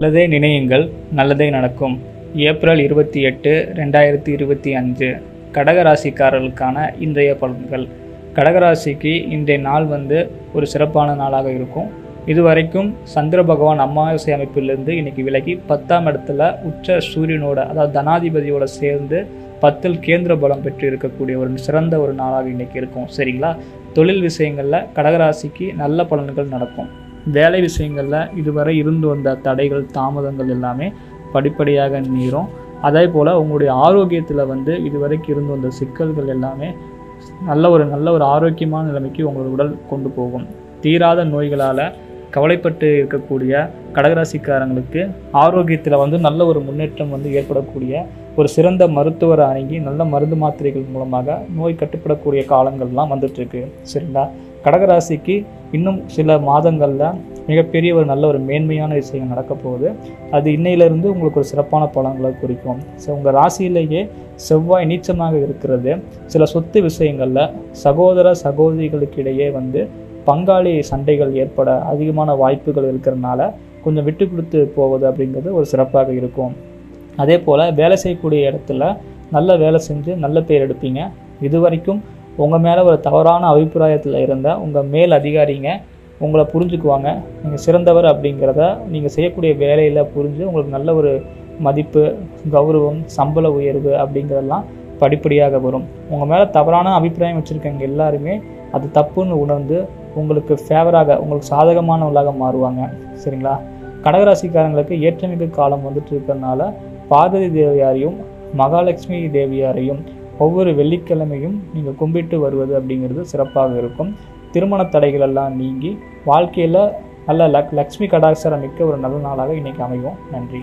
நல்லதே நினையுங்கள், நல்லதே நடக்கும். ஏப்ரல் 28, 2025 கடகராசிக்காரர்களுக்கான இன்றைய பலன்கள். கடகராசிக்கு இன்றைய நாள் ஒரு சிறப்பான நாளாக இருக்கும். இதுவரைக்கும் சந்திர பகவான் அமாவாசை அமைப்பிலிருந்து இன்னைக்கு விலகி 10ஆம் இடத்துல உச்ச சூரியனோட, அதாவது தனாதிபதியோட சேர்ந்து 10ல் கேந்திர பலம் பெற்று இருக்கக்கூடிய ஒரு சிறந்த ஒரு நாளாக இன்னைக்கு இருக்கும். சரிங்களா? தொழில் விஷயங்களில் கடகராசிக்கு நல்ல பலன்கள் நடக்கும். வேலை விஷயங்களில் இதுவரை இருந்து வந்த தடைகள், தாமதங்கள் எல்லாமே படிப்படியாக நீரும். அதே போல் உங்களுடைய ஆரோக்கியத்தில் இதுவரைக்கும் இருந்து வந்த சிக்கல்கள் எல்லாமே நல்ல ஒரு ஆரோக்கியமான நிலைமைக்கு உங்களோட உடல் கொண்டு போகும். தீராத நோய்களால் கவலைப்பட்டு இருக்கக்கூடிய கடகராசிக்காரங்களுக்கு ஆரோக்கியத்தில் நல்ல ஒரு முன்னேற்றம் ஏற்படக்கூடிய ஒரு சிறந்த மருத்துவரை அணுகி நல்ல மருந்து மாத்திரைகள் மூலமாக நோய் கட்டுப்படக்கூடிய காலங்கள்லாம் வந்துட்டுருக்கு. சரிங்களா? கடகராசிக்கு இன்னும் சில மாதங்களில் மிகப்பெரிய ஒரு நல்ல ஒரு மேன்மையான விஷயம் நடக்க போகுது. அது இன்னையிலேருந்து உங்களுக்கு ஒரு சிறப்பான பலன்களை குறிக்கும். ஸோ உங்கள் ராசியிலேயே செவ்வாய் நீச்சமாக இருக்கிறது சில சொத்து விஷயங்களில் சகோதர சகோதரிகளுக்கு இடையே பங்காளி சண்டைகள் ஏற்பட அதிகமான வாய்ப்புகள் இருக்கிறதுனால கொஞ்சம் விட்டு கொடுத்து போவது அப்படிங்கிறது ஒரு சிறப்பாக இருக்கும். அதே போல் வேலை செய்யக்கூடிய இடத்துல நல்ல வேலை செஞ்சு நல்ல பேர் எடுப்பீங்க. இது வரைக்கும் உங்கள் மேலே ஒரு தவறான அபிப்பிராயத்தில் இருந்த உங்கள் மேல் அதிகாரிங்க உங்களை புரிஞ்சுக்குவாங்க. நீங்கள் சிறந்தவர் அப்படிங்கிறத நீங்கள் செய்யக்கூடிய வேலையில் புரிஞ்சு உங்களுக்கு நல்ல ஒரு மதிப்பு, கௌரவம், சம்பள உயர்வு அப்படிங்கிறதெல்லாம் படிப்படியாக வரும். உங்கள் மேலே தவறான அபிப்பிராயம் வச்சுருக்கவங்க எல்லாருமே அது தப்புன்னு உணர்ந்து உங்களுக்கு ஃபேவராக, உங்களுக்கு சாதகமானவர்களாக மாறுவாங்க. சரிங்களா? கடகராசிக்காரங்களுக்கு ஏற்றமிகு காலம் இருக்கிறதுனால பார்வதி தேவியாரையும் மகாலட்சுமி தேவியாரையும் ஒவ்வொரு வெள்ளிக்கிழமையும் நீங்கள் கும்பிட்டு வருவது அப்படிங்கிறது சிறப்பாக இருக்கும். திருமண தடைகள் எல்லாம் நீங்கி வாழ்க்கையில் நல்ல லக்ஷ்மி கடாட்சரம் மிக்க ஒரு நல்ல நாளாக இன்றைக்கி அமையும். நன்றி.